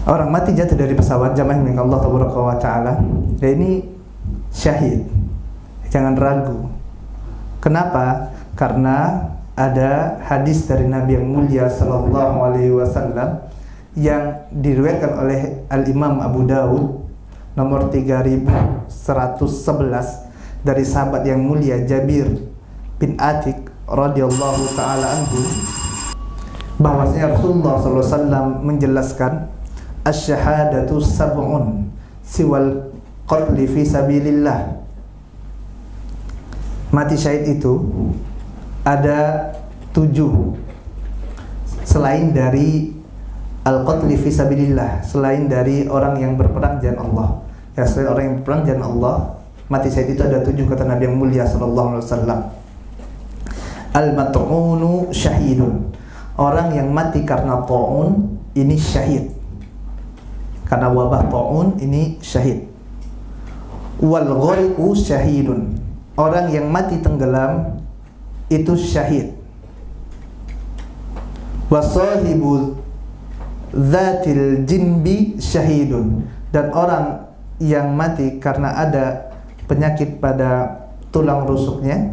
Orang mati jatuh dari pesawat, jamaah milik Allah Taala, ya ini syahid. Jangan ragu. Kenapa? Karena ada hadis dari Nabi yang mulia sallallahu alaihi wasallam yang diriwayatkan oleh Al-Imam Abu Dawud nomor 3111 dari sahabat yang mulia Jabir bin Atik radhiyallahu taala anhu, bahwasanya Rasulullah sallallahu alaihi wasallam menjelaskan asy-syahadatu sab'un siwal qatli fi sabilillah. Mati syahid itu ada 7 selain dari al-qatli fi sabilillah, selain dari orang yang berperang jalan Allah. Ya, selain orang yang berperang jalan Allah, mati syahid itu ada 7 kata Nabi yang mulia sallallahu alaihi wasallam. Al-mat'unu syahidun. Orang yang mati karena ta'un ini syahid. Karena wabah ta'un ini syahid. Wal ghariqu syahidun. Orang yang mati tenggelam itu syahid. Wasahibu dzatil jinbi syahidun. Dan orang yang mati karena ada penyakit pada tulang rusuknya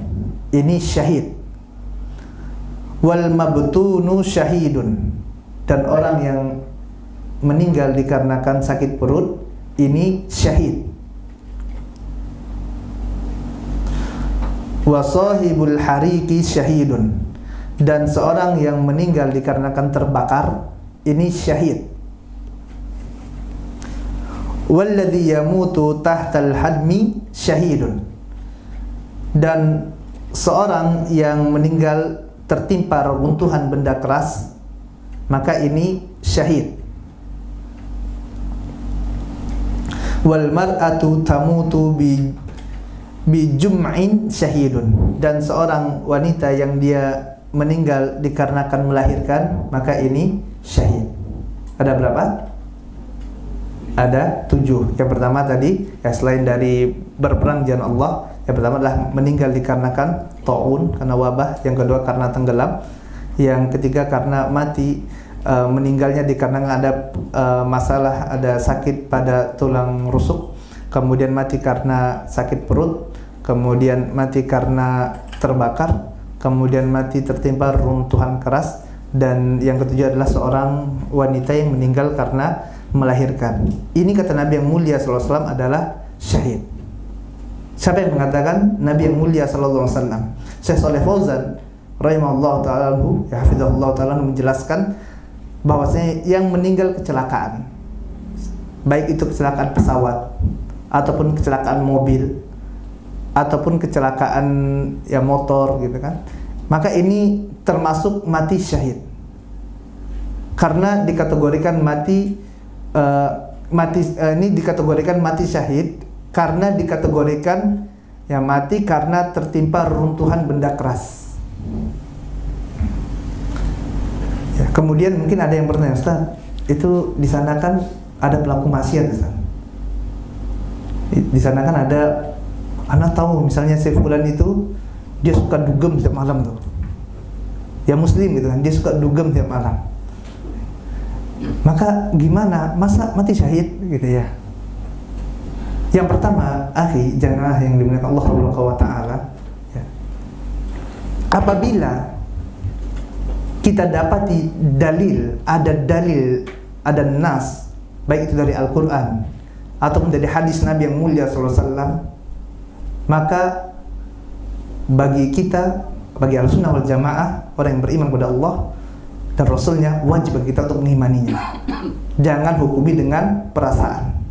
ini syahid. Wal mabtunu syahidun. Dan orang yang meninggal dikarenakan sakit perut ini syahid. Wa sahibul hariki syahidun. Dan seorang yang meninggal dikarenakan terbakar ini syahid. Walladzi yamutu tahtal hadmi syahidun. Dan seorang yang meninggal tertimpa reruntuhan benda keras maka ini syahid. Wal mar'atu tamutu bi jum'in syahidun. Dan seorang wanita yang dia meninggal dikarenakan melahirkan maka ini syahid. Ada berapa? Ada 7. Yang pertama tadi ya, selain dari berperang jalan Allah, yang pertama adalah meninggal dikarenakan ta'un, karena wabah. Yang kedua karena tenggelam. Yang ketiga karena mati, meninggalnya dikarenakan ada masalah, ada sakit pada tulang rusuk. Kemudian mati karena sakit perut. Kemudian mati karena terbakar. Kemudian mati tertimpa runtuhan keras. Dan yang ketujuh adalah seorang wanita yang meninggal karena melahirkan. Ini kata Nabi yang mulia sallallahu alaihi wasallam adalah syahid. Siapa yang mengatakan? Nabi yang mulia sallallahu alaihi wasallam. Syekh Shalih Fauzan rahimahullah taala anhu, ya hafizahullah taala, menjelaskan bahwasanya yang meninggal kecelakaan, baik itu kecelakaan pesawat ataupun kecelakaan mobil ataupun kecelakaan ya motor gitu kan, maka ini termasuk mati syahid. Karena dikategorikan ini dikategorikan mati syahid karena dikategorikan ya mati karena tertimpa runtuhan benda keras. Ya, kemudian mungkin ada yang bertanya, Ustaz, itu di sana kan ada pelaku maksiat, Ustaz. Di sana kan ada, anak tahu misalnya si fulan itu dia suka dugem setiap malam tuh. Ya muslim gitu kan, dia suka dugem setiap malam. Maka gimana? Masa mati syahid gitu ya? Yang pertama, akhi, janganlah yang dimuliakan Allah Subhanahu wa taala, ya. Apabila kita dapati dalil, ada nas, baik itu dari Al-Qur'an ataupun dari hadis Nabi yang mulia sallallahu alaihi wasallam, maka bagi kita, bagi Ahlussunnah wal Jamaah, orang yang beriman kepada Allah dan Rasulnya, wajib bagi kita untuk mengimaninya. Jangan hukumi dengan perasaan.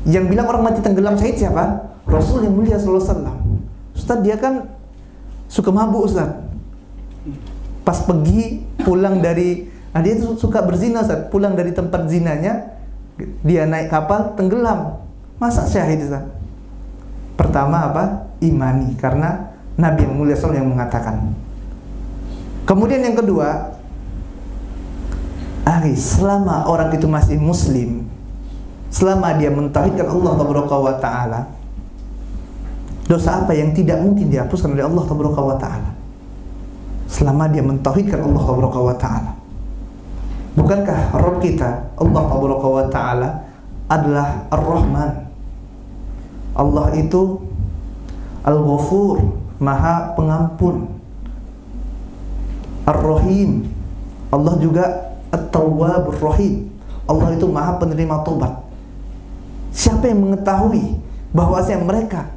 Yang bilang orang mati tenggelam syahid siapa? Rasul yang mulia sallallahu alaihi wasallam. Ustaz, dia kan suka mabuk, Ustaz. Pas pergi pulang dari, dia itu suka berzina, Ustaz. Pulang dari tempat zinanya, dia naik kapal tenggelam. Masa syahid, Ustaz? Pertama apa? Imani, karena Nabi yang mulia sallallahu yang mengatakan. Kemudian yang kedua, selama orang itu masih muslim, selama dia mentauhidkan Allah wa ta'ala, dosa apa yang tidak mungkin dihapuskan oleh Allah wa ta'ala? Selama dia mentauhidkan Allah wa ta'ala. Bukankah Rabb kita Allah Tabaraka wa Ta'ala adalah Ar-Rahman? Allah itu Al-Ghafur, Maha Pengampun. Ar-Rahim, Allah juga At-Tawwabur Rahim. Allah itu Maha Penerima Tobat. Siapa yang mengetahui bahwasanya mereka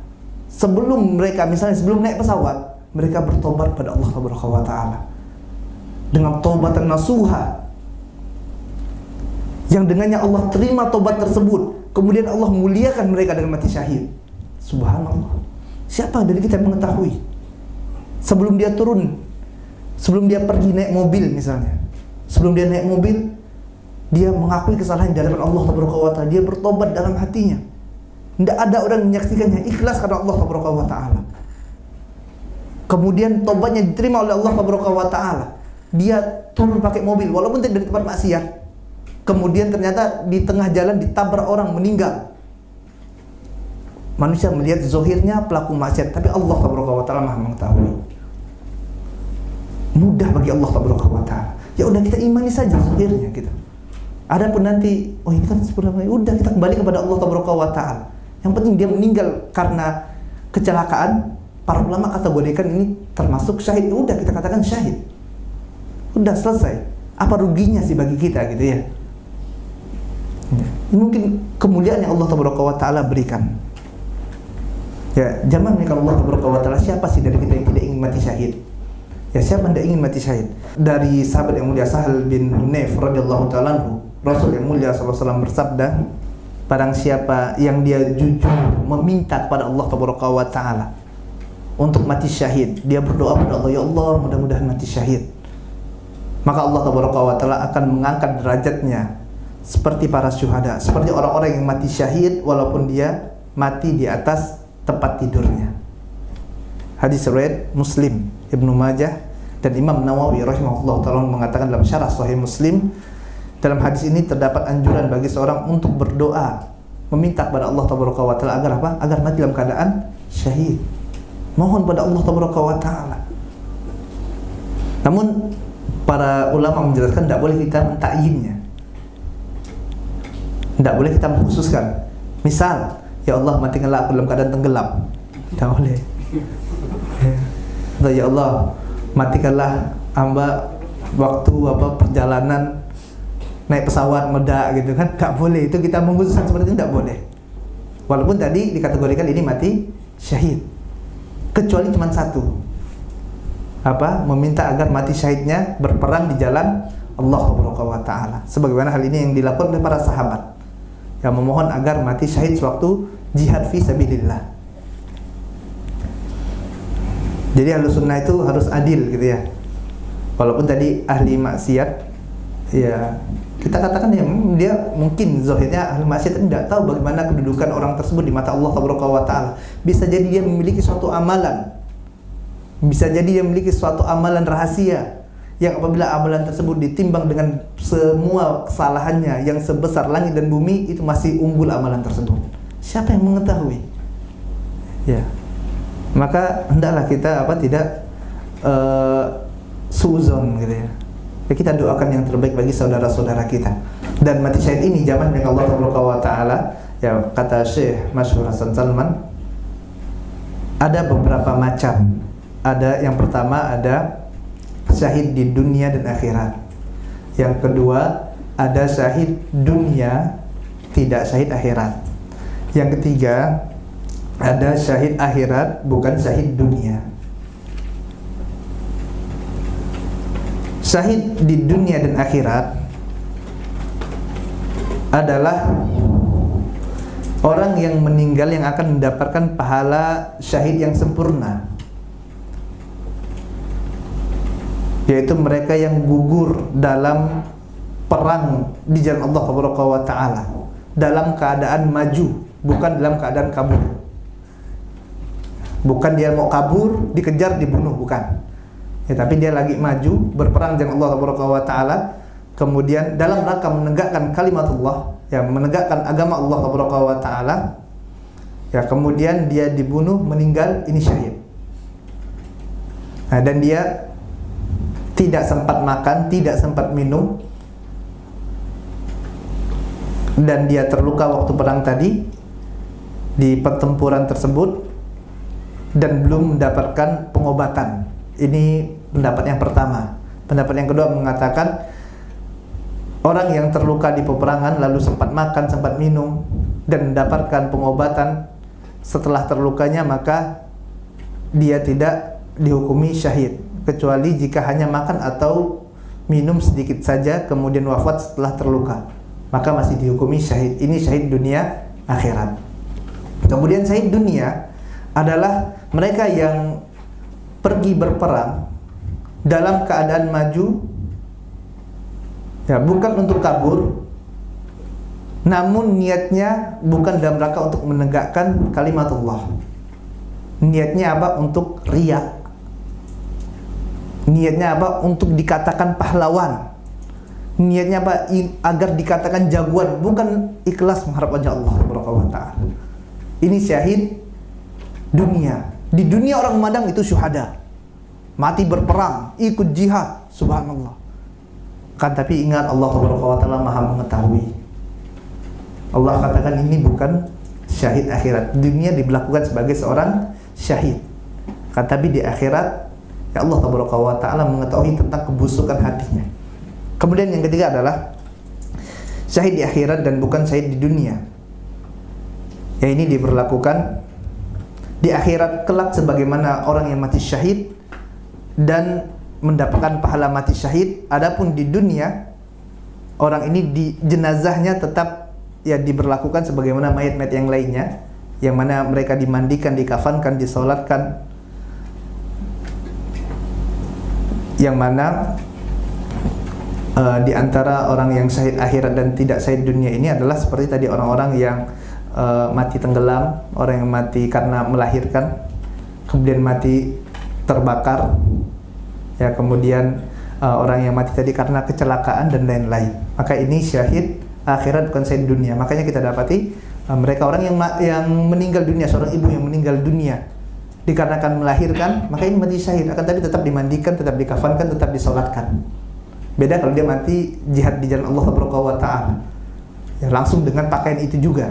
sebelum naik pesawat, mereka bertobat pada Allah Tabaraka wa Ta'ala dengan taubatan nasuha, yang dengannya Allah terima tobat tersebut, kemudian Allah muliakan mereka dengan mati syahid. Subhanallah. Siapa dari kita yang mengetahui sebelum dia turun, sebelum dia pergi naik mobil misalnya, sebelum dia naik mobil, dia mengakui kesalahan di hadapan Allah Tabaraka wa Ta'ala, dia bertobat dalam hatinya, tidak ada orang menyaksikannya, ikhlas karena Allah Tabaraka wa Ta'ala. Kemudian tobatnya diterima oleh Allah Tabaraka wa Ta'ala, dia turun pakai mobil walaupun tidak dari tempat maksiat, kemudian ternyata di tengah jalan ditabrak orang, meninggal. Manusia melihat zahirnya pelaku maksiat, tapi Allah Tabaraka wa Ta'ala Maha mengetahui. Mudah bagi Allah Tabaraka wa Ta'ala. Ya udah, kita imani saja zahirnya gitu. Adapun nanti, oh ini kan sebenarnya, udah kita kembali kepada Allah Tabaraka wa Ta'ala. Yang penting dia meninggal karena kecelakaan, para ulama kategorikan ini termasuk syahid. Udah, kita katakan syahid. Udah selesai. Apa ruginya sih bagi kita gitu ya? Mungkin kemuliaan yang Allah Tabaraka wa Ta'ala berikan. Ya, zaman ini kalau Allah Tabaraka wa Ta'ala, siapa sih dari kita yang tidak ingin mati syahid? Ya, siapa yang tidak ingin mati syahid? Dari sahabat yang mulia Sahal bin Hunayf radhiyallahu ta'ala anhu, Rasul yang mulia SAW bersabda, barang siapa yang dia jujur meminta kepada Allah Tabaraka wa Ta'ala untuk mati syahid, dia berdoa kepada Allah, ya Allah mudah-mudahan mati syahid, maka Allah Tabaraka wa Ta'ala akan mengangkat derajatnya seperti para syuhada, seperti orang-orang yang mati syahid walaupun dia mati di atas tempat tidurnya. Hadis riwayat Muslim, Ibnu Majah, dan Imam Nawawi rahimahullah ta'ala mengatakan dalam syarah Sahih Muslim, dalam hadis ini terdapat anjuran bagi seorang untuk berdoa, meminta kepada Allah Tabaraka wa Ta'ala agar apa? Agar mati dalam keadaan syahid. Mohon pada Allah Tabaraka wa Ta'ala. Namun para ulama menjelaskan tidak boleh kita mentakyinnya, tidak boleh kita mengkhususkan. Misal, ya Allah matikanlah aku dalam keadaan tenggelam, tidak boleh. Atau ya Allah matikanlah hamba waktu perjalanan naik pesawat meledak gitu kan, tidak boleh. Itu kita mengkhususkan seperti itu, tidak boleh. Walaupun tadi dikategorikan ini mati syahid, kecuali cuma satu, meminta agar mati syahidnya berperang di jalan Allah Subhanahu wa Ta'ala, sebagaimana hal ini yang dilakukan oleh para sahabat yang memohon agar mati syahid sewaktu jihad fi sabilillah. Jadi Ahlussunnah itu harus adil gitu ya. Walaupun tadi ahli maksiat, ya kita katakan ya dia mungkin zahirnya ahli maksiat tidak tahu bagaimana kedudukan orang tersebut di mata Allah Subhanahu wa Ta'ala. Bisa jadi dia memiliki suatu amalan, bisa jadi dia memiliki suatu amalan rahasia yang apabila amalan tersebut ditimbang dengan semua kesalahannya yang sebesar langit dan bumi, itu masih unggul amalan tersebut. Siapa yang mengetahui? Ya, maka hendaklah kita tidak suzon gitu ya. Kita doakan yang terbaik bagi saudara-saudara kita. Dan mati syahid ini zaman dengan Allah Subhanahu wa Ta'ala, ya kata Syekh Masyhur Hasan Salman, ada beberapa macam. Ada yang pertama, ada syahid di dunia dan akhirat. Yang kedua, ada syahid dunia, tidak syahid akhirat. Yang ketiga, ada syahid akhirat, bukan syahid dunia. Syahid di dunia dan akhirat adalah orang yang meninggal yang akan mendapatkan pahala syahid yang sempurna, yaitu mereka yang gugur dalam perang di jalan Allah Subhanahu wa Ta'ala dalam keadaan maju, bukan dalam keadaan kabur. Bukan dia mau kabur, dikejar, dibunuh, bukan. Ya, tapi dia lagi maju berperang dengan Allah Subhanahu wa Ta'ala, kemudian dalam rangka menegakkan kalimatullah, ya menegakkan agama Allah Subhanahu wa Ta'ala, ya kemudian dia dibunuh, meninggal, ini syahid. Nah, dan dia tidak sempat makan, tidak sempat minum, dan dia terluka waktu perang tadi di pertempuran tersebut dan belum mendapatkan pengobatan. Ini pendapat yang pertama. Pendapat yang kedua mengatakan orang yang terluka di peperangan lalu sempat makan, sempat minum dan mendapatkan pengobatan setelah terlukanya, maka dia tidak dihukumi syahid, kecuali jika hanya makan atau minum sedikit saja kemudian wafat setelah terluka, maka masih dihukumi syahid. Ini syahid dunia akhirat. Kemudian syahid dunia adalah mereka yang pergi berperang dalam keadaan maju, ya, bukan untuk kabur, namun niatnya bukan dalam rangka untuk menegakkan kalimatullah. Niatnya apa? Untuk riya. Niatnya apa? Untuk dikatakan pahlawan. Niatnya apa? Agar dikatakan jagoan, bukan ikhlas mengharap wajah Allah Subhanahu wa ta'ala. Ini syahid dunia. Di dunia orang memandang itu syuhada, mati berperang, ikut jihad, subhanallah. Kan tapi ingat Allah Subhanahu wa ta'ala Maha mengetahui. Allah katakan ini bukan syahid akhirat. Dunia diberlakukan sebagai seorang syahid. Kan tapi di akhirat ya Allah Subhanahu wa ta'ala mengetahui tentang kebusukan hatinya. Kemudian yang ketiga adalah syahid di akhirat dan bukan syahid di dunia. Ya, ini diberlakukan di akhirat kelak sebagaimana orang yang mati syahid dan mendapatkan pahala mati syahid. Adapun di dunia orang ini di jenazahnya tetap ya diberlakukan sebagaimana mayat-mayat yang lainnya, yang mana mereka dimandikan, dikafankan, disolatkan, yang mana di antara orang yang syahid akhirat dan tidak syahid dunia ini adalah seperti tadi orang-orang yang mati tenggelam, orang yang mati karena melahirkan, kemudian mati terbakar, ya, kemudian orang yang mati tadi karena kecelakaan dan lain-lain. Maka ini syahid akhirat bukan syahid dunia. Makanya kita dapati mereka orang yang meninggal dunia, seorang ibu yang meninggal dunia dikarenakan melahirkan, maka ini mati syahid, akan tapi tetap dimandikan, tetap dikafankan, tetap disolatkan. Beda kalau dia mati jihad di jalan Allah Subhanahu wa ta'ala, ya, langsung dengan pakaian itu juga.